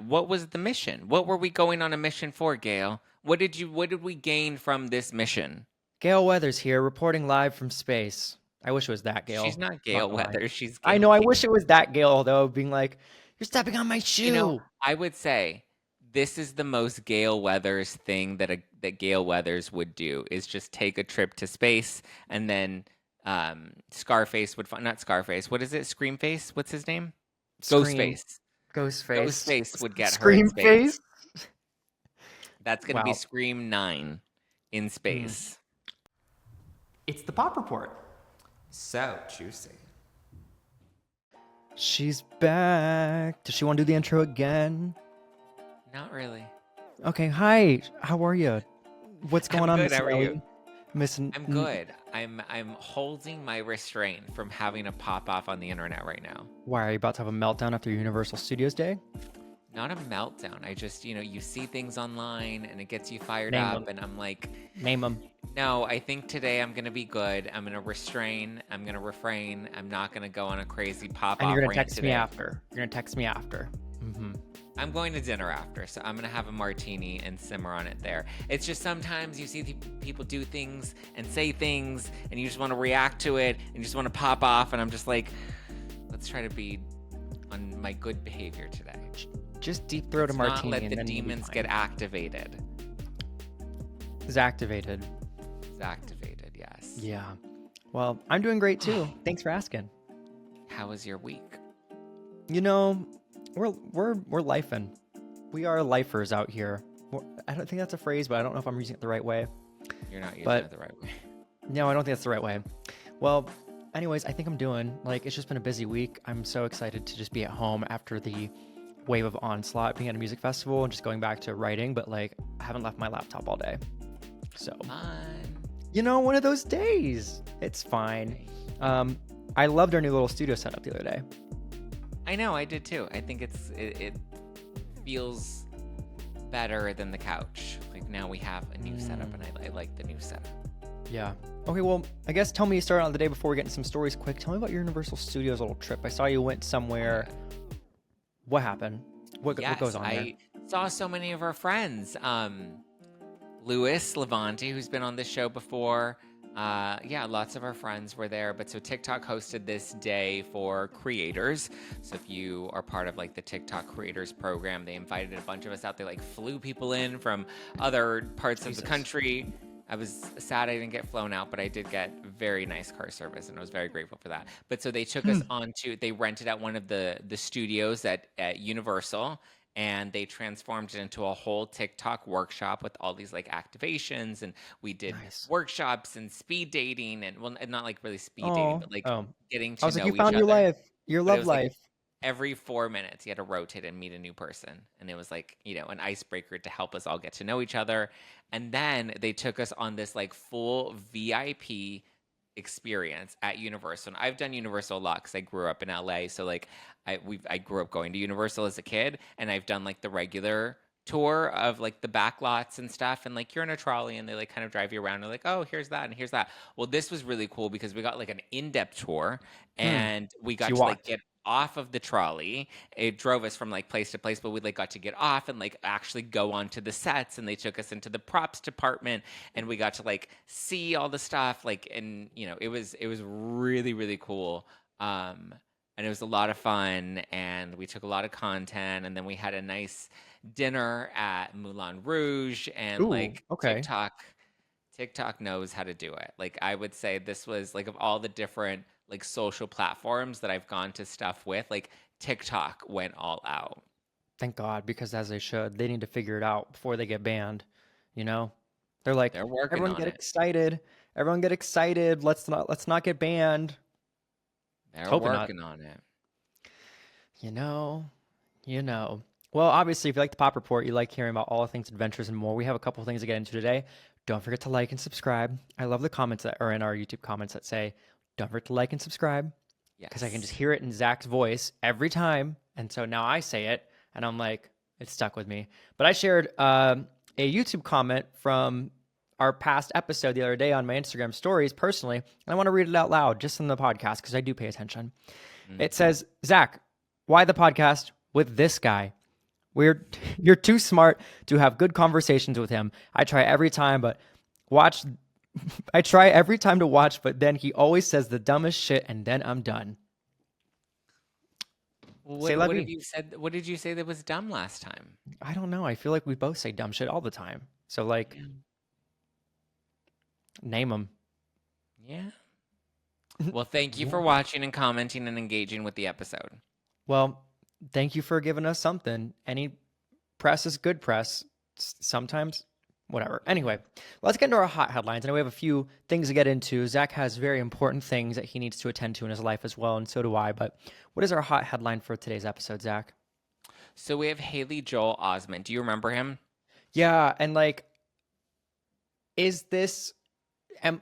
what was the mission? What were we going on a mission for, Gail? What did we gain from this mission? Gail Weathers here, reporting live from space. I wish it was that She's Gail. not I'm not Gail gonna lie. Weathers. She's I Gayle know. I King. wish it was that Gail, though, being like, "You're stepping on my shoe." I would say this is the most Gail Weathers thing that Gail Weathers would do is just take a trip to space, and then Scarface would find, not Scarface. What is it? Screamface? What's his name? Scream. Ghostface. Ghostface. Ghostface would get her in Scream face. space. That's going to be Wow. Scream 9 in space. It's the Pop Report. So juicy. She's back. Does she want to do the intro again? Not really. Okay. Hi. How are you? What's going on, good. Miss How are Ellie? you? I'm good. I'm holding my restraint from having to pop off on the internet right now. Why are you about to have a meltdown after Universal Studios Day? Not a meltdown. I just, you see things online and it gets you fired Name up, them. and I'm like, Name them. no, I think today I'm gonna be good. I'm gonna restrain. I'm gonna refrain. I'm not gonna go on a crazy pop off. And you're gonna rant text today. me after. You're gonna text me after. I'm going to dinner after, so I'm gonna have a martini and simmer on it there. It's just sometimes you see people do things and say things, and you just want to react to it, and you just want to pop off, and I'm just like, let's try to be on my good behavior today. Just deep throat a Let's martini not let and the then you'll be demons fine. get activated. It's activated. It's activated, yes. Yeah. Well, I'm doing great too. Thanks for asking. How was your week? You know, we're lifing. We are lifers out here. I don't think that's a phrase, but I don't know if I'm using it the right way. You're not using But- it the right way. No, I don't think that's the right way. Well, anyways, I think I'm doing, it's just been a busy week. I'm so excited to just be at home after the wave of onslaught being at a music festival and just going back to writing, but I haven't left my laptop all day. So, Fun. one of those days. It's fine. I loved our new little studio setup the other day. I know, I did too. I think it feels better than the couch. Like now we have a new setup, and I like the new setup. Yeah. Okay, well, I guess tell me, start on the day before we get into some stories quick. Tell me about your Universal Studios little trip. I saw you went somewhere. What happened? What goes on there? I saw so many of our friends. Louis Levanti, who's been on this show before. Lots of our friends were there. But so TikTok hosted this day for creators. So if you are part of the TikTok creators program, they invited a bunch of us out. They flew people in from other parts of the country. I was sad I didn't get flown out, but I did get very nice car service, and I was very grateful for that. But so they took us they rented out one of the studios at Universal, and they transformed it into a whole TikTok workshop with all these activations, and we did workshops and speed dating, and not really speed dating, but getting to know each other. You found your life, your love life. Every 4 minutes, you had to rotate and meet a new person. And it was an icebreaker to help us all get to know each other. And then they took us on this full VIP experience at Universal. And I've done Universal a lot because I grew up in LA. So I grew up going to Universal as a kid. And I've done the regular tour of the back lots and stuff. And you're in a trolley and they kind of drive you around. And oh, here's that and here's that. Well, this was really cool because we got an in-depth tour. And we got to get off of the trolley. It drove us from place to place, but we got to get off and actually go onto the sets, and they took us into the props department, and we got to see all the stuff and it was really, really cool. And it was a lot of fun, and we took a lot of content, and then we had a nice dinner at Moulin Rouge, and TikTok knows how to do it. I would say this was of all the different social platforms that I've gone to stuff with, TikTok went all out. Thank God, because as they should. They need to figure it out before they get banned. They're They're working everyone on get it. Excited. Everyone get excited. Let's not get banned. They're Hoping working on it. Well, obviously, if you like the Pop Report, you like hearing about all things adventures and more. We have a couple of things to get into today. Don't forget to like and subscribe. I love the comments that are in our YouTube comments that say, don't forget to like and subscribe. Because I can just hear it in Zach's voice every time. And so now I say it, and I'm like, it's stuck with me. But I shared a YouTube comment from our past episode the other day on my Instagram stories personally, and I want to read it out loud just in the podcast because I do pay attention. It says, Zach, why the podcast with this guy? You're too smart to have good conversations with him. I try every time, but to watch, but then he always says the dumbest shit, and then I'm done. Say la What have vie. you said? What did you say that was dumb last time? I don't know. I feel like we both say dumb shit all the time. So like, Yeah. name them. Yeah. Well, thank you for watching and commenting and engaging with the episode. Well, thank you for giving us something. Any press is good press. Sometimes, whatever. Anyway, let's get into our hot headlines. I know we have a few things to get into. Zach has very important things that he needs to attend to in his life as well, and so do I. But what is our hot headline for today's episode, Zach? So we have Haley Joel Osment. Do you remember him? Yeah, and like, is this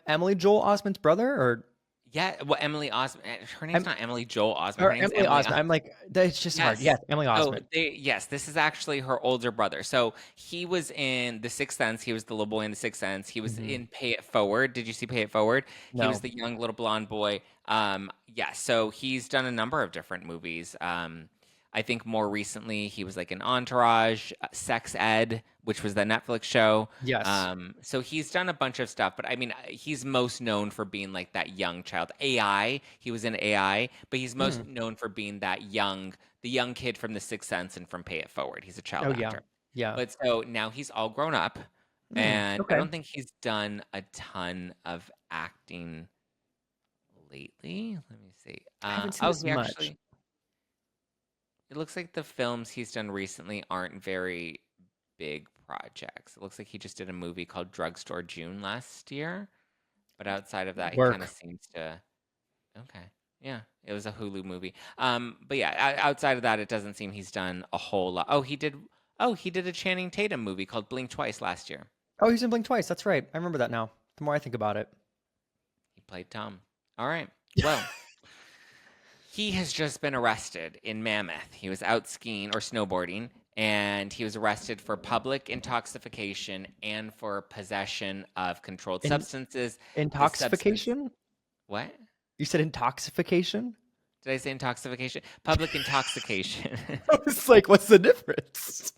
Emily Joel Osment's brother or? Yeah, well, Emily Osment. Her name's not Emily Joel Osment. Or Her name's Emily Osment. I'm like, it's just hard. Yes, Emily Osment. Yes, this is actually her older brother. So he was in The Sixth Sense. He was the little boy in The Sixth Sense. He was in Pay It Forward. Did you see Pay It Forward? No. He was the young little blonde boy. Yeah, so he's done a number of different movies. I think more recently he was like in Entourage, Sex Ed, which was the Netflix show. Yes. So he's done a bunch of stuff, but I mean, he's most known for being like that young child. AI, he was in AI, but he's most known for being the young kid from The Sixth Sense and from Pay It Forward. He's a child actor. Yeah. But so now he's all grown up, and I don't think he's done a ton of acting lately. Let me see. I haven't seen this much. Actually, it looks like the films he's done recently aren't very big projects. It looks like he just did a movie called Drugstore June last year. But outside of that, he kind of seems to... Okay. Yeah, it was a Hulu movie. But yeah, outside of that, it doesn't seem he's done a whole lot. He did a Channing Tatum movie called Blink Twice last year. Oh, he's in Blink Twice. That's right. I remember that now. The more I think about it. He played Tom. All right. Well... He has just been arrested in Mammoth. He was out skiing or snowboarding, and he was arrested for public intoxication and for possession of controlled substances. Intoxication? What? You said intoxication? Did I say intoxication? Public intoxication. I was like, what's the difference?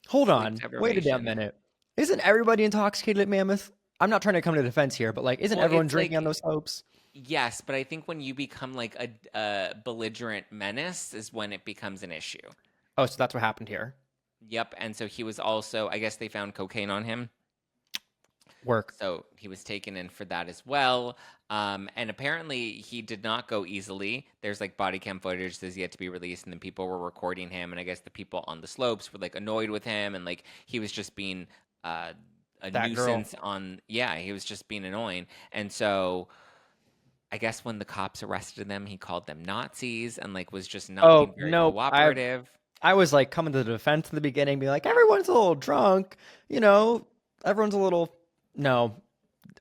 Hold on. Wait a damn minute. Isn't everybody intoxicated at Mammoth? I'm not trying to come to defense here, but like, isn't everyone drinking on those slopes? Yes, but I think when you become like a belligerent menace is when it becomes an issue. Oh, so that's what happened here. Yep, and so he was also, I guess they found cocaine on him. Work. So he was taken in for that as well. And apparently he did not go easily. There's like body cam footage that's yet to be released, and then people were recording him, and I guess the people on the slopes were like annoyed with him, and like he was just being a nuisance he was just being annoying. And so I guess when the cops arrested them, he called them Nazis and like was just not being very cooperative. I was like coming to the defense in the beginning, being like, everyone's a little drunk, everyone's a little, no,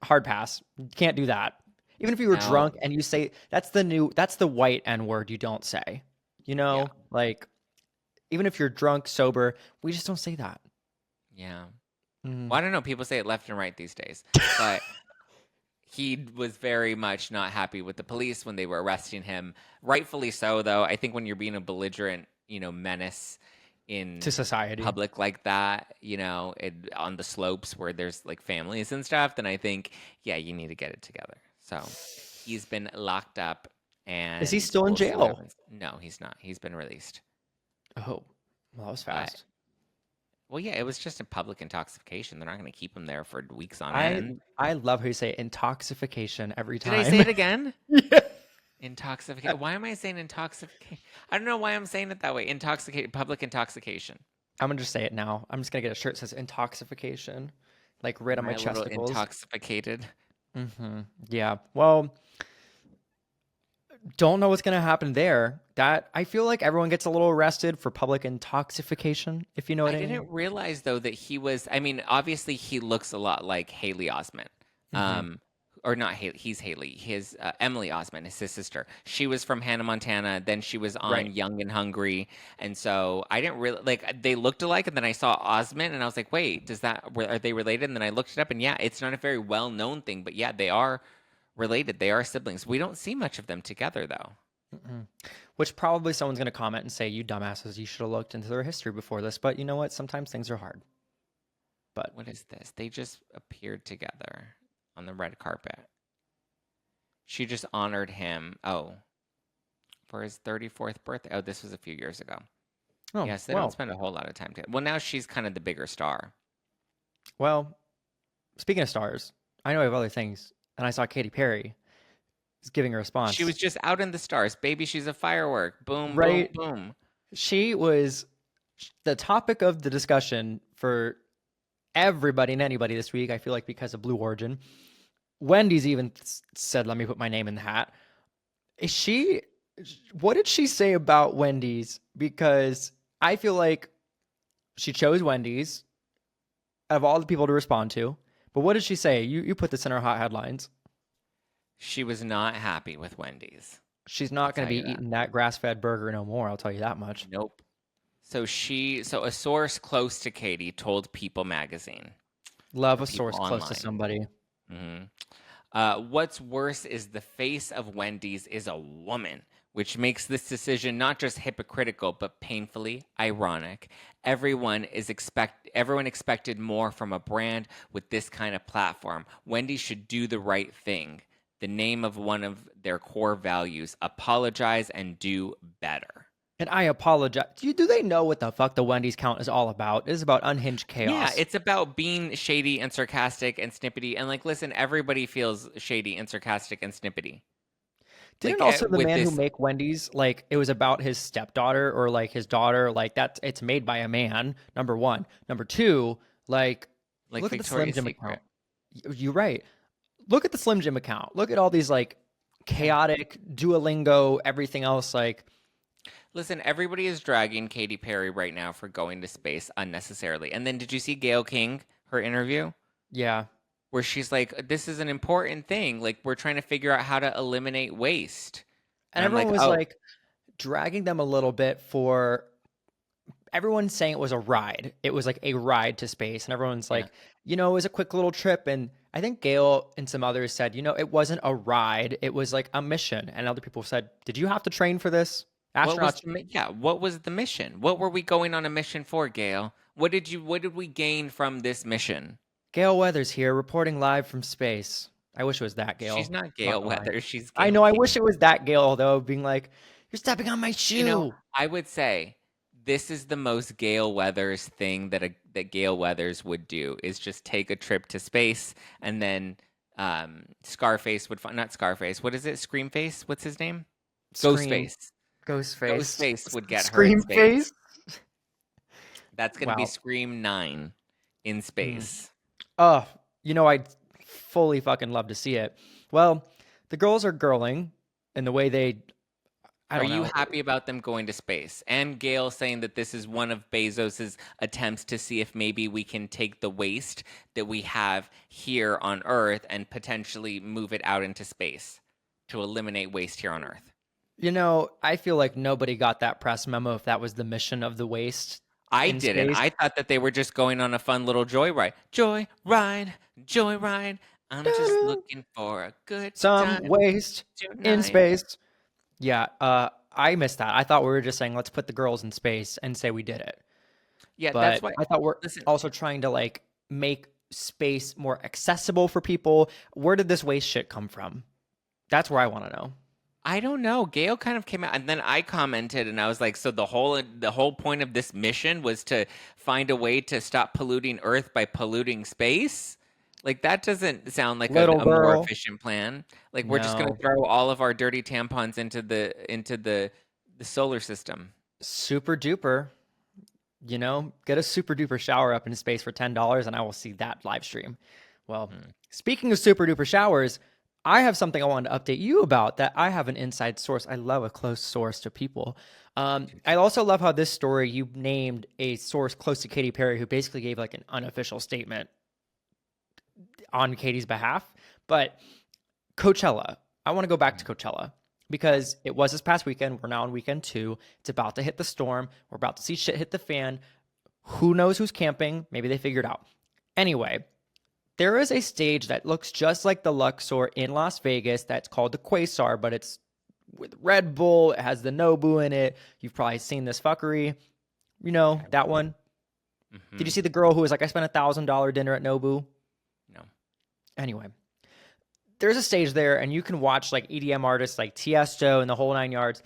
hard pass. You can't do that. Even if you were drunk and you say, that's the white N word you don't say, like even if you're drunk, sober, we just don't say that. Yeah. Well, I don't know. People say it left and right these days, but he was very much not happy with the police when they were arresting him. Rightfully so, though. I think when you're being a belligerent, menace to society, public like that, on the slopes where there's like families and stuff, then I think, you need to get it together. So he's been locked up. And is he still in jail? No, he's not. He's been released. Oh, well, that was fast. Well, yeah, it was just a public intoxication. They're not going to keep him there for weeks on end. I love how you say intoxication every time. Did I say it again? Yeah. Intoxication. Why am I saying intoxication? I don't know why I'm saying it that way. Public intoxication. I'm going to just say it now. I'm just going to get a shirt that says intoxication, like right on my chesticles. Intoxicated. Mm-hmm. Yeah. Well, don't know what's going to happen there. That I feel like everyone gets a little arrested for public intoxication, if you know what I mean. I didn't realize though that he was, obviously he looks a lot like Haley Osment. Or not Haley, he's Haley. His Emily Osment is his sister. She was from Hannah Montana, then she was on Young and Hungry. And so I didn't really they looked alike, and then I saw Osment and I was like, wait, are they related? And then I looked it up, and it's not a very well-known thing, but they are related. They are siblings. We don't see much of them together, though. which probably someone's going to comment and say, you dumbasses, you should have looked into their history before this. But you know what? Sometimes things are hard. But what is this? They just appeared together on the red carpet. She just honored him. Oh, for his 34th birthday. Oh, this was a few years ago. oh, Yes, they well, don't spend a whole lot of time together. Well, now she's kind of the bigger star. well, speaking of stars, I know I have other things. And I saw Katy Perry is giving a response. She was just out in the stars. Baby, she's a firework. Boom, Right. boom, boom. She was the topic of the discussion for everybody and anybody this week, I feel like, because of Blue Origin. Wendy's even said, let me put my name in the hat. What did she say about Wendy's? Because I feel like she chose Wendy's out of all the people to respond to. But what did she say? You put this in our hot headlines. She was not happy with Wendy's. She's not going to be tell you that. eating that grass-fed burger no more. I'll tell you that much. Nope. So a source close to Katy told People magazine. Love a people source close to online. somebody. What's worse is the face of Wendy's is a woman, which makes this decision not just hypocritical, but painfully ironic. Everyone expected more from a brand with this kind of platform. Wendy's should do the right thing. The name of one of their core values, apologize and do better. And I apologize. Do they know what the fuck the Wendy's count is all about? It is about unhinged chaos. Yeah, it's about being shady and sarcastic and snippety. And listen, everybody feels shady and sarcastic and snippety. Didn't like, also the with man this- who make Wendy's, like, it was about his stepdaughter or like his daughter, like it's made by a man, number one. Number two, like look at the Slim Victoria's Jim Secret. account. You're right. Look at the Slim Jim account. Look at all these like chaotic Duolingo, everything else. Like, Listen, everybody is dragging Katy Perry right now for going to space unnecessarily. And then did you see Gayle King, her interview? yeah. Where she's like, this is an important thing. Like, we're trying to figure out how to eliminate waste. And I'm everyone was oh, like dragging them a little bit for everyone saying it was a ride. It was like a ride to space. And everyone's like, it was a quick little trip. And I think Gayle and some others said, it wasn't a ride. It was like a mission. And other people said, did you have to train for this? Astronauts. What was the mission? What were we going on a mission for, Gayle? What did we gain from this mission? Gail Weathers here, reporting live from space. I wish it was that Gail. She's not Gail Weathers. She's I Gayle know. I King. wish it was that Gail, though, being like, you're stepping on my shoe. I would say this is the most Gail Weathers thing that Gail Weathers would do is just take a trip to space, and then Scarface would not Scarface. What is it? Screamface? What's his name? Ghostface. Ghostface would get her in space. That's going to be Scream 9 in space. Oh, I'd fully fucking love to see it. Well, the girls are girling in the way they. Are you happy about them going to space? And Gail saying that this is one of Bezos's attempts to see if maybe we can take the waste that we have here on Earth and potentially move it out into space to eliminate waste here on Earth. I feel like nobody got that press memo if that was the mission of the waste. I didn't. Space. I thought that they were just going on a fun little joyride. Joyride. I'm just looking for a good time. Some waste tonight. In space. Yeah, I missed that. I thought we were just saying, let's put the girls in space and say we did it. Yeah, but that's why I thought we're also trying to make space more accessible for people. Where did this waste shit come from? That's where I want to know. I don't know. Gail kind of came out, and then I commented, and I was like, so the whole point of this mission was to find a way to stop polluting Earth by polluting space? Like, that doesn't sound like a more efficient plan. Like, we're just going to throw all of our dirty tampons into the solar system. Super duper. Get a super duper shower up in space for $10, and I will see that live stream. Well, speaking of super duper showers, I have something I wanted to update you about that I have an inside source. I love a close source to people. I also love how this story, you named a source close to Katy Perry who basically gave an unofficial statement on Katy's behalf. But Coachella, I want to go back to Coachella because it was this past weekend. We're now on weekend 2. It's about to hit the storm. We're about to see shit hit the fan. Who knows who's camping? Maybe they figured out. Anyway, there is a stage that looks just like the Luxor in Las Vegas that's called the Quasar, but it's with Red Bull. It has the Nobu in it. You've probably seen this fuckery. You know, that one. Mm-hmm. Did you see the girl who was like, I spent $1,000 dinner at Nobu? No. Anyway, there's a stage there, and you can watch like EDM artists like Tiesto and the whole 9 yards.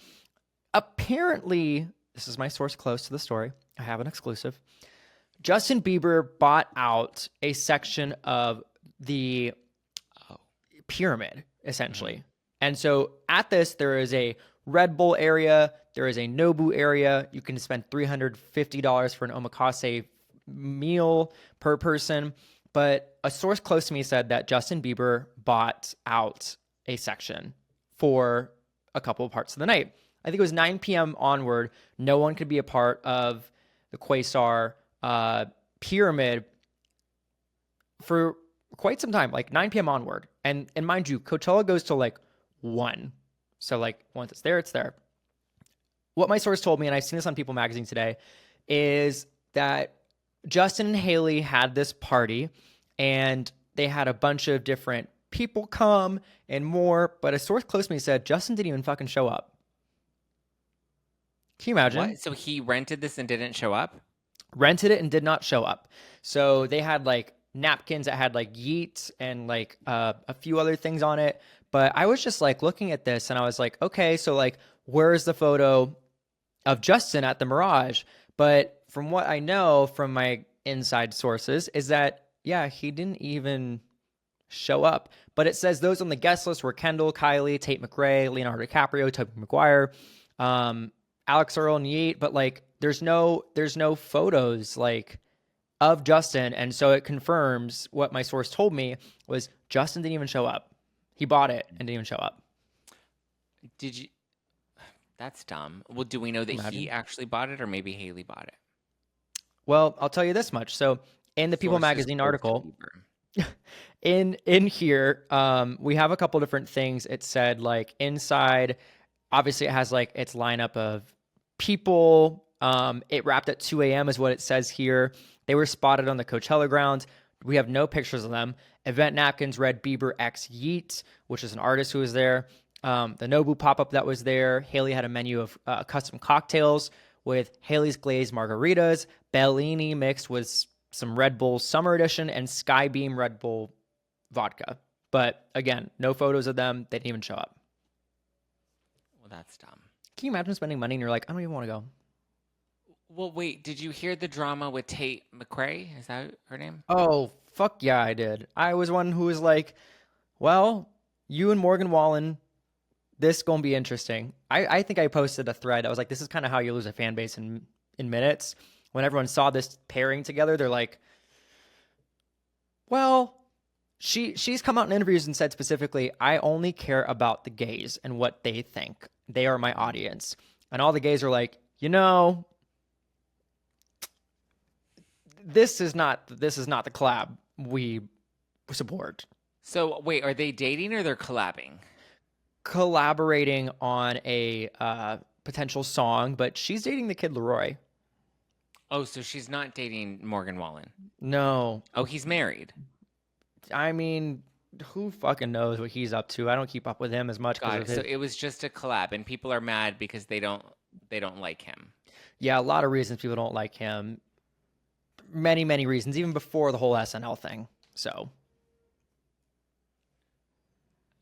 Apparently, this is my source close to the story. I have an exclusive. Justin Bieber bought out a section of the pyramid, essentially. Mm-hmm. And so at this, there is a Red Bull area. There is a Nobu area. You can spend $350 for an omakase meal per person. But a source close to me said that Justin Bieber bought out a section for a couple of parts of the night. I think it was 9 p.m. onward. No one could be a part of the Quasar pyramid for quite some time, like 9 p.m. onward. And mind you, Coachella goes till like 1. So like once it's there, it's there. What my source told me, and I've seen this on People Magazine today, is that Justin and Haley had this party and they had a bunch of different people come and more. But a source close to me said Justin didn't even fucking show up. Can you imagine? What? So he rented this and didn't show up? Rented it and did not show up. So they had like napkins that had like yeet and like a few other things on it. But I was just like looking at this and I was like, okay, so like where's the photo of Justin at the Mirage? But from what I know from my inside sources is that, yeah, he didn't even show up. But it says those on the guest list were Kendall, Kylie, Tate McRae, Leonardo DiCaprio, Tobey Maguire, Alex Earl and Yeet. But like there's no photos like of Justin. And so it confirms what my source told me was Justin didn't even show up. He bought it and didn't even show up. Did you? That's dumb. Well, do we know that he actually bought it or maybe Haley bought it? Well, I'll tell you this much. So in the People Magazine article, in here, we have a couple different things. It said like inside, obviously it has like its lineup of people. It wrapped at 2 a.m. is what it says here. They were spotted on the Coachella grounds. We have no pictures of them. Event napkins read Bieber X Yeet, which is an artist who was there. The Nobu pop-up that was there. Haley had a menu of custom cocktails with Haley's glazed margaritas, Bellini mixed with some Red Bull Summer Edition, and Skybeam Red Bull vodka. But again, no photos of them. They didn't even show up. Well, that's dumb. Can you imagine spending money and you're like, I don't even want to go? Well, wait, did you hear the drama with Tate McRae? Is that her name? Oh, fuck yeah, I did. I was one who was like, well, you and Morgan Wallen, this gonna be interesting. I think I posted a thread. I was like, this is kind of how you lose a fan base in minutes. When everyone saw this pairing together, they're like, well, she's come out in interviews and said specifically, I only care about the gays and what they think. They are my audience. And all the gays are like, you know, this is not the collab we support. So wait, are they dating or they're collabing? Collaborating on a potential song, but she's dating the kid Leroy. Oh, so she's not dating Morgan Wallen? No. Oh, he's married. I mean, who fucking knows what he's up to? I don't keep up with him as much. Got it. So it was just a collab, and people are mad because they don't like him. Yeah, a lot of reasons people don't like him. Many, many reasons, even before the whole SNL thing. So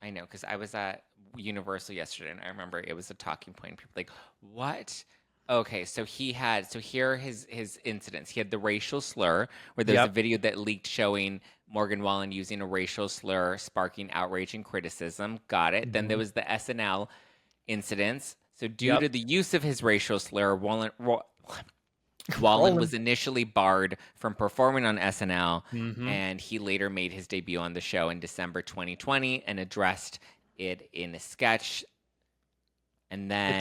I know, because I was at Universal yesterday, and I remember it was a talking point. People were like, what? Okay, so here are his incidents. He had the racial slur, where there's a video that leaked showing Morgan Wallen using a racial slur, sparking outrage and criticism. Got it. Mm-hmm. Then there was the SNL incidents. So due to the use of his racial slur, Wallen was initially barred from performing on SNL, and he later made his debut on the show in December 2020 and addressed it in a sketch. And then the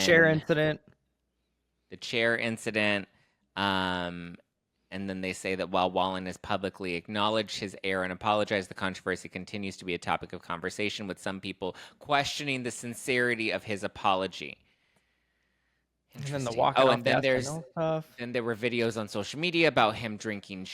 chair incident. And then they say that while Wallen has publicly acknowledged his error and apologized, the controversy continues to be a topic of conversation, with some people questioning the sincerity of his apology. And then the walking and then there were videos on social media about him taking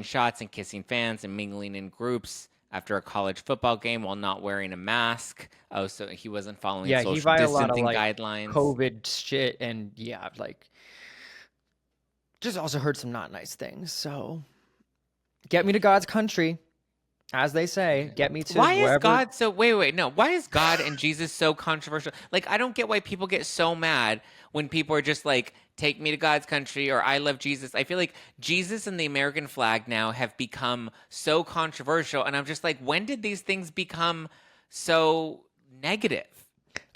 shots and kissing fans and mingling in groups after a college football game while not wearing a mask. Oh, so he wasn't following Yeah, he social violated a lot of distancing like guidelines. COVID shit, and yeah, like just also heard some not nice things. So get me to God's country, as they say. Get me to Why is wherever. God so wait, no. Why is God and Jesus so controversial? Like, I don't get why people get so mad when people are just like, take me to God's country or I love Jesus. I feel like Jesus and the American flag now have become so controversial. And I'm just like, when did these things become so negative?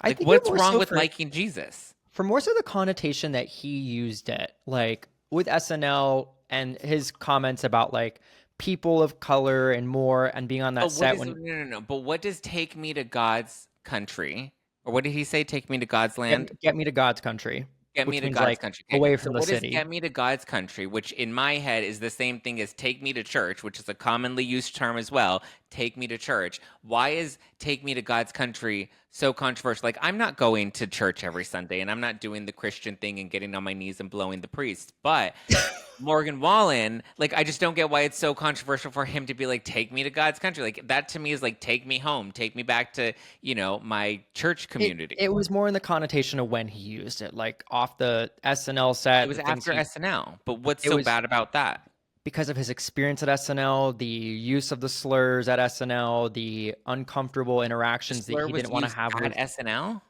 I Like, think it what's more wrong so with for liking Jesus? more so the connotation that he used it, like with SNL and his comments about like people of color and more, and being on that But what set is, when no. But what does take me to God's country? Or what did he say? Take me to God's land? get me to God's country, Get me which to means God's like country. Okay. away So from the what is city. get me to God's country, which in my head is the same thing as take me to church, which is a commonly used term as well. Take me to church. Why is take me to God's country so controversial? Like, I'm not going to church every Sunday and I'm not doing the Christian thing and getting on my knees and blowing the priest. But Morgan Wallen, like, I just don't get why it's so controversial for him to be like, take me to God's country. Like, that to me is like, take me home, take me back to, my church community. It was more in the connotation of when he used it, like off the SNL It set, was the things after he. SNL. But what's It so was bad about that? because of his experience at SNL, the use of the slurs at SNL, the uncomfortable The interactions that slur he was didn't want to used have at with. SNL?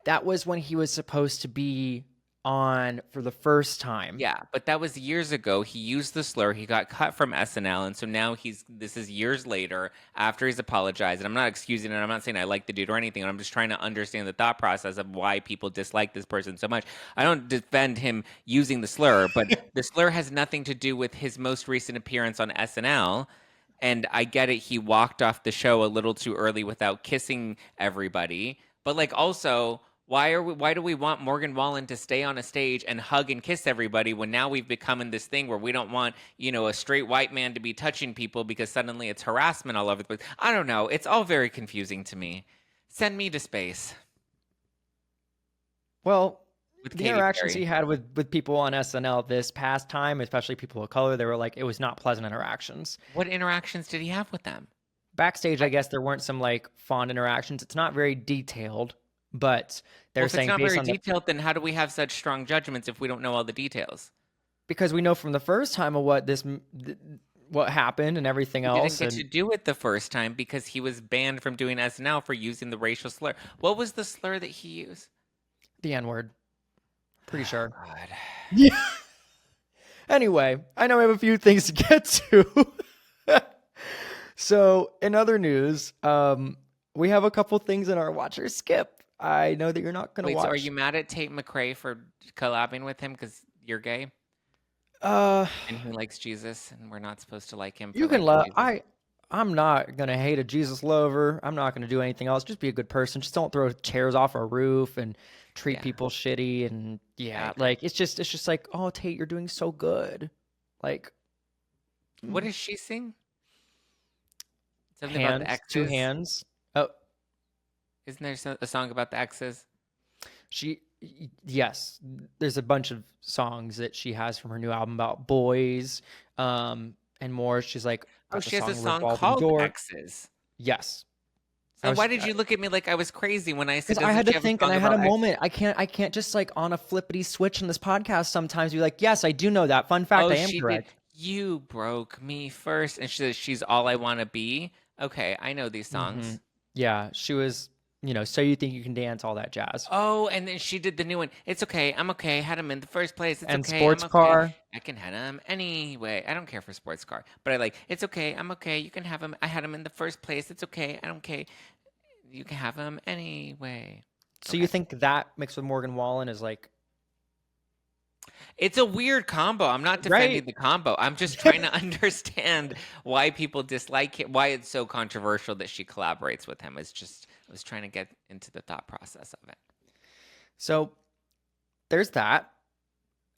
That was when he was supposed to be on for the first time. Yeah, but that was years ago. He used the slur. He got cut from SNL, and so now this is years later after he's apologized. And I'm not excusing it. I'm not saying I like the dude or anything. I'm just trying to understand the thought process of why people dislike this person so much. I don't defend him using the slur, but the slur has nothing to do with his most recent appearance on SNL. And I get it. He walked off the show a little too early without kissing everybody. But like also, why do we want Morgan Wallen to stay on a stage and hug and kiss everybody when now we've become in this thing where we don't want, a straight white man to be touching people because suddenly it's harassment all over the place. I don't know. It's all very confusing to me. Send me to space Well, with the Katy interactions Perry. he had with people on SNL this past time, especially people of color, they were like, it was not pleasant interactions. What interactions did he have with them? Backstage, I guess there weren't some like fond interactions. It's not very detailed, but Well, they're if it's saying not based very on the. detailed, then how do we have such strong judgments if we don't know all the details? Because we know from the first time of what happened and everything He didn't else, get to and do it the first time because he was banned from doing SNL for using the racial slur. What was the slur that he used? the N-word. Pretty sure. God. Yeah. Anyway, I know we have a few things to get to. So, in other news, we have a couple things in our watch or skip. I know that you're not going to Wait, watch. so are you mad at Tate McRae for collabing with him because you're gay Uh, and he likes Jesus and we're not supposed to like him for you can liking love. Jesus? I'm not gonna hate a Jesus lover. I'm not gonna do anything else. Just be a good person. Just don't throw chairs off a roof and treat Yeah. people shitty. And yeah, agree. like it's just like, oh Tate, you're doing so good. Like What does she sing? Something about the hands, two exes? hands. Oh, Isn't there a song about the exes? yes. There's a bunch of songs that she has from her new album about boys, and more. She's like Oh, got the she has a song Revolving called Door. Exes. Yes. So why did you look at me like I was crazy when I said, Because I had doesn't she to have a think, and song I had a about moment. I can't just like on a flippity switch in this podcast sometimes be like, yes, I do know that. Fun fact, Oh, I am she correct. did. You broke me first. And she says, she's all I want to be. Okay, I know these songs. Yeah, she was, so you think you can dance, all that jazz. Oh, and then she did the new one. It's okay. I'm okay. Had him in the first place. It's And okay. sports I'm okay. car. I can have him anyway. I don't care for sports car, but I like. It's okay. I'm okay. You can have him. I had him in the first place. It's okay. I don't care. You can have him anyway. So you think that mixed with Morgan Wallen is like, It's a weird combo. I'm not defending Right. the combo. I'm just trying to understand why people dislike it, why it's so controversial that she collaborates with him. I was trying to get into the thought process of it. so there's that.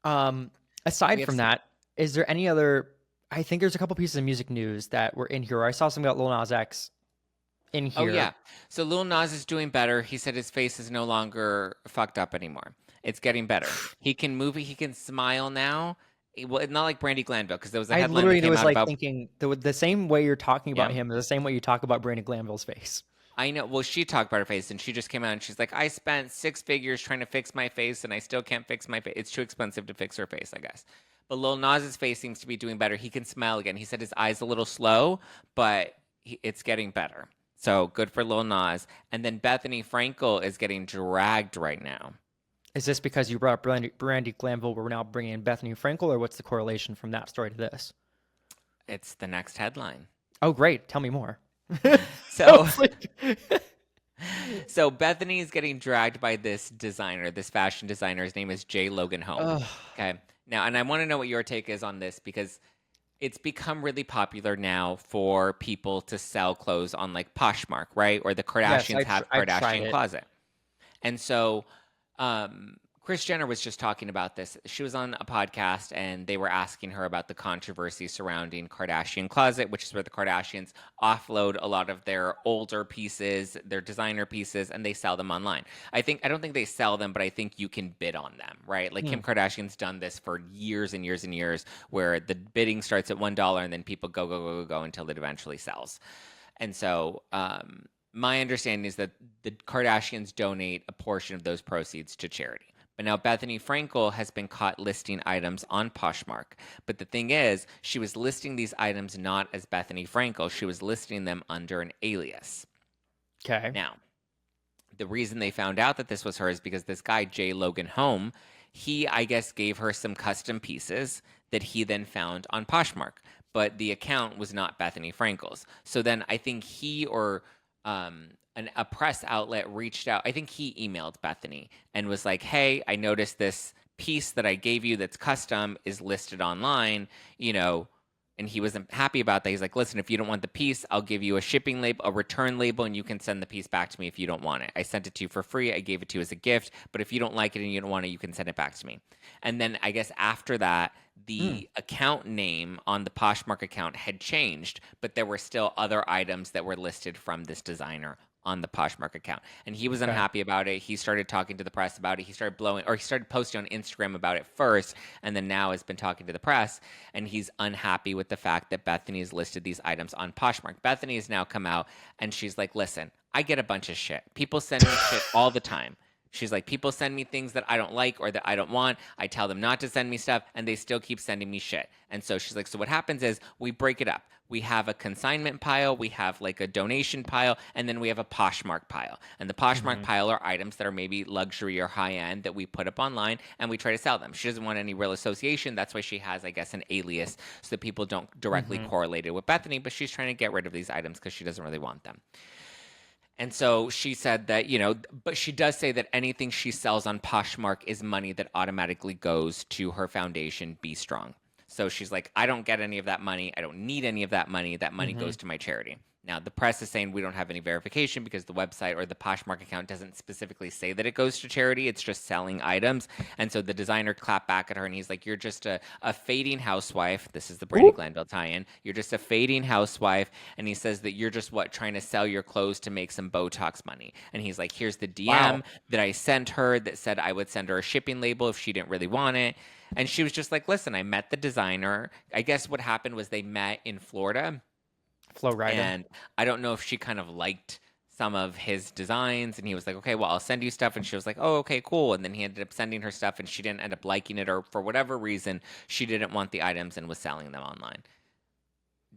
Aside have from some- that, is there any other? I think there's a couple pieces of music news that were in here. I saw something about Lil Nas X in Oh here. yeah. So Lil Nas is doing better. He said his face is no longer fucked up anymore. It's getting better. He can move it. He can smile now. Well, it's not like Brandy Glanville, because there was a I headline that literally came was out like about. thinking the same way you're talking about Yeah. him is the same way you talk about Brandon Glanville's face. I know. Well, she talked about her face, and she just came out and she's like, I spent 6 figures trying to fix my face, and I still can't fix my face. It's too expensive to fix her face, I guess. But Lil Nas's face seems to be doing better. He can smile again. He said his eye's a little slow, but it's getting better. So good for Lil Nas. And then Bethany Frankel is getting dragged right now. Is this because you brought up Brandy Glanville, we're now bringing in Bethany Frankel, or what's the correlation from that story to this? It's the next headline. Oh, great. Tell me more. So, so Bethany is getting dragged by this designer, this fashion designer. His name is J. Logan Home. Ugh. Okay. Now, and I want to know what your take is on this, because it's become really popular now for people to sell clothes on like Poshmark, right? Or the Kardashians have I've tried Kardashian it. Closet. And so Kris Jenner was just talking about this. She was on a podcast and they were asking her about the controversy surrounding Kardashian Closet, which is where the Kardashians offload a lot of their older pieces, their designer pieces, and they sell them online. I don't think they sell them, but I think you can bid on them, right? Like Kim Kardashian's done this for years and years and years, where the bidding starts at $1 and then people go until it eventually sells. And so my understanding is that the Kardashians donate a portion of those proceeds to charity. But now Bethany Frankel has been caught listing items on Poshmark. But the thing is, she was listing these items not as Bethany Frankel. She was listing them under an alias. Okay. Now, the reason they found out that this was her is because this guy, J. Logan Home, he, I guess, gave her some custom pieces that he then found on Poshmark. But the account was not Bethany Frankel's. So then I think he or a press outlet reached out. I think he emailed Bethany and was like, hey, I noticed this piece that I gave you that's custom is listed online, and he wasn't happy about that. He's like, listen, if you don't want the piece, I'll give you a shipping label, a return label, and you can send the piece back to me if you don't want it. I sent it to you for free. I gave it to you as a gift, but if you don't like it and you don't want it, you can send it back to me. And then I guess after that, the account name on the Poshmark account had changed, but there were still other items that were listed from this designer on the Poshmark account. And he was unhappy about it. He started talking to the press about it. He started posting on Instagram about it first, and then now has been talking to the press, and he's unhappy with the fact that Bethany has listed these items on Poshmark. Bethany has now come out, and she's like, listen, I get a bunch of shit. People send me shit all the time. She's like, people send me things that I don't like or that I don't want. I tell them not to send me stuff, and they still keep sending me shit. And so she's like, so what happens is we break it up. We have a consignment pile, we have like a donation pile, and then we have a Poshmark pile. And the Poshmark pile are items that are maybe luxury or high-end that we put up online, and we try to sell them. She doesn't want any real association. That's why she has, I guess, an alias so that people don't directly correlate it with Bethany, but she's trying to get rid of these items because she doesn't really want them. And so she said that, but she does say that anything she sells on Poshmark is money that automatically goes to her foundation, Be Strong. So she's like, I don't get any of that money. I don't need any of that money. That money goes to my charity. Now, the press is saying we don't have any verification because the website or the Poshmark account doesn't specifically say that it goes to charity. It's just selling items. And so the designer clapped back at her, and he's like, you're just a fading housewife. This is the Brandy Glanville tie-in. You're just a fading housewife. And he says that you're just, trying to sell your clothes to make some Botox money. And he's like, here's the DM that I sent her that said I would send her a shipping label if she didn't really want it. And she was just like, listen, I met the designer. I guess what happened was they met in Florida. Flo Rida. And I don't know if she kind of liked some of his designs, and he was like, okay, well, I'll send you stuff. And she was like, oh, okay, cool. And then he ended up sending her stuff, and she didn't end up liking it, or for whatever reason, she didn't want the items and was selling them online.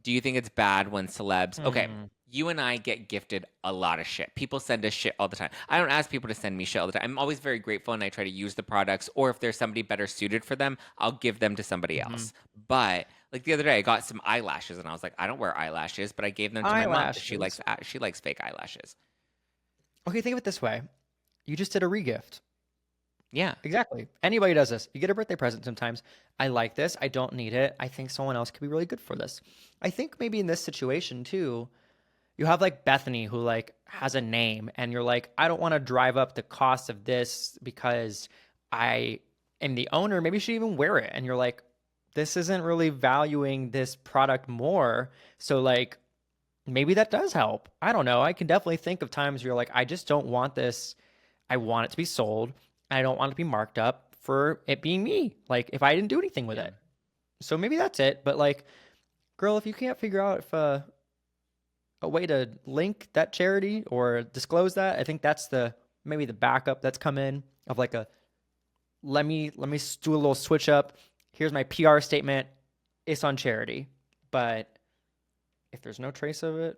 Do you think it's bad when celebs... Okay, you and I get gifted a lot of shit. People send us shit all the time. I don't ask people to send me shit all the time. I'm always very grateful, and I try to use the products, or if there's somebody better suited for them, I'll give them to somebody else. But... like the other day, I got some eyelashes, and I was like, I don't wear eyelashes, but I gave them to my mom. She likes fake eyelashes. Okay, think of it this way. You just did a regift. Yeah. Exactly. Anybody does this. You get a birthday present sometimes. I like this. I don't need it. I think someone else could be really good for this. I think maybe in this situation, too, you have like Bethany who like has a name, and you're like, I don't want to drive up the cost of this because I am the owner. Maybe you should even wear it. And you're like, this isn't really valuing this product more. So like, maybe that does help. I don't know. I can definitely think of times where you're like, I just don't want this. I want it to be sold. I don't want it to be marked up for it being me. Like if I didn't do anything with it. So maybe that's it. But like, girl, if you can't figure out if a way to link that charity or disclose that, I think that's maybe the backup that's come in of like a let me do a little switch up. Here's my PR statement. It's on charity. But if there's no trace of it,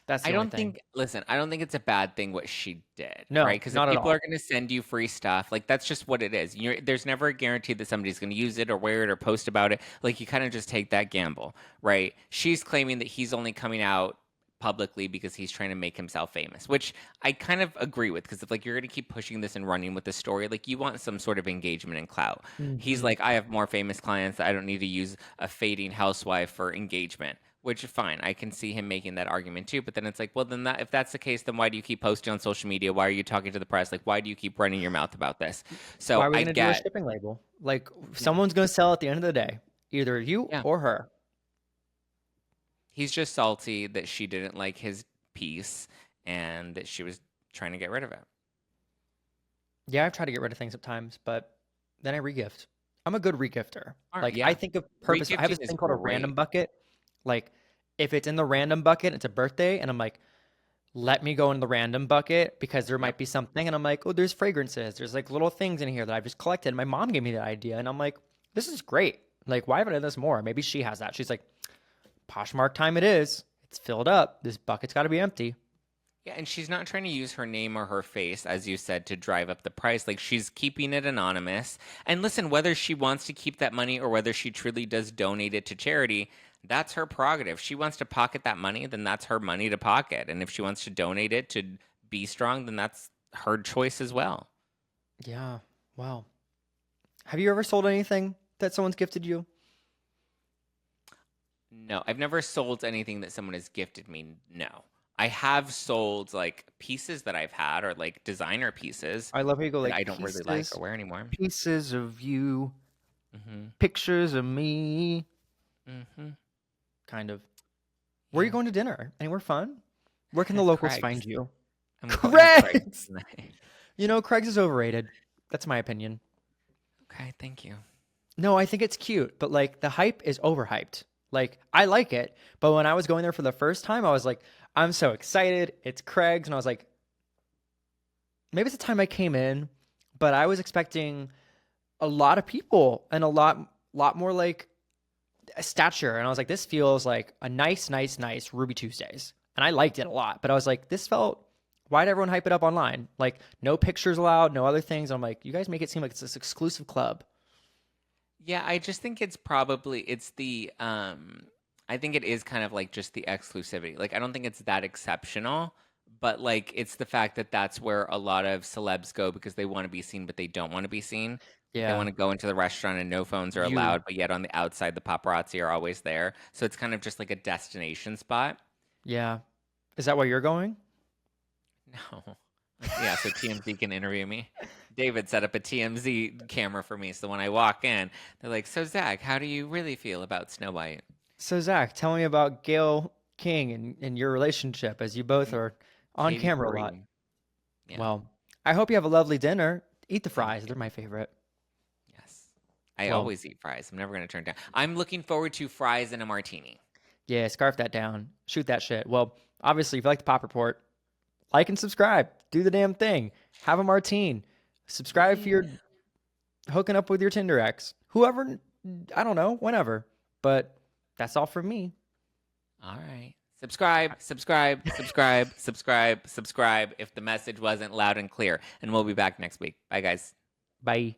that's the I only don't thing. think, listen, I don't think it's a bad thing what she did, No, right? Because if not at people all. are going to send you free stuff, like that's just what it is. There's never a guarantee that somebody's going to use it or wear it or post about it. Like you kind of just take that gamble, right? She's claiming that he's only coming out publicly because he's trying to make himself famous, which I kind of agree with. Because if like you're going to keep pushing this and running with the story, like you want some sort of engagement and clout. He's Hmm. like, I have more famous clients. I don't need to use a fading housewife for engagement. Which is fine. I can see him making that argument too. But then it's like, well, then if that's the case, then why do you keep posting on social media? Why are you talking to the press? Like, why do you keep running your mouth about this? Why So are we I going to do a get, shipping label? Like, yeah, someone's going to sell at the end of the day, either you yeah. or her. He's just salty that she didn't like his piece and that she was trying to get rid of it. Yeah, I've tried to get rid of things at times, but then I regift. I'm a good regifter. Like, I Yeah, think of purpose. I have this regifting is thing called a random great. bucket. Like, if it's in the random bucket, it's a birthday, and I'm like, let me go in the random bucket because there Yep. might be something. And I'm like, oh, there's fragrances. There's like little things in here that I've just collected. My mom gave me that idea. And I'm like, this is great. Like, why haven't I done this more? Maybe she has that. She's like, Poshmark time it is. It's filled up. This bucket's got to be empty. Yeah, and she's not trying to use her name or her face, as you said, to drive up the price. Like she's keeping it anonymous. And listen, whether she wants to keep that money or whether she truly does donate it to charity, that's her prerogative. She wants to pocket that money, then that's her money to pocket. And if she wants to donate it to Be Strong, then that's her choice as well. Yeah. Wow. Have you ever sold anything that someone's gifted you? No, I've never sold anything that someone has gifted me. No. I have sold like pieces that I've had or like designer pieces I love how you go that like I don't really like or wear anymore. pieces of you, Hmm. pictures of me, Hmm. kind of. Where are you Yeah. going to dinner? Anywhere fun? Where can the locals find Craig's. you? I'm going to Craig's Craig's! tonight. You know, Craig's is overrated. That's my opinion. Okay, thank you. No, I think it's cute, but like the hype is overhyped. Like I like it, but when I was going there for the first time, I was like, I'm so excited. It's Craig's, and I was like, maybe it's the time I came in, but I was expecting a lot of people and a lot more like stature, and I was like, this feels like a nice Ruby Tuesdays, and I liked it a lot. But I was like, this felt. Why'd everyone hype it up online? Like, no pictures allowed, no other things. I'm like, you guys make it seem like it's this exclusive club. Yeah, I just think it's the I think it is kind of like just the exclusivity. Like I don't think it's that exceptional, but like it's the fact that that's where a lot of celebs go because they want to be seen but they don't want to be seen. Like they Yeah, want to go into the restaurant and no phones are you. allowed, but yet on the outside the paparazzi are always there. So it's kind of just like a destination spot. Yeah. Is that why you're going? No. Yeah, so TMZ can interview me. David set up a TMZ camera for me, so when I walk in, they're like, "So Zach, how do you really feel about Snow White?" So Zach, tell me about Gayle King and your relationship as you both And are on Katy camera a lot. Perry. Yeah, Well, I hope you have a lovely dinner. Eat the thank fries. you. They're my favorite. Yes. I Well, always eat fries. I'm never going to turn down. I'm looking forward to fries and a martini. yeah, scarf that down. Shoot that shit. Well, obviously, if you like the Pop Report, like and subscribe. Do the damn thing. Have a martine. Subscribe if Yeah. you're hooking up with your Tinder ex. Whoever, I don't know, whenever. But that's all from me. All right. Subscribe, subscribe, subscribe, subscribe, subscribe if the message wasn't loud and clear. And we'll be back next week. Bye, guys. Bye.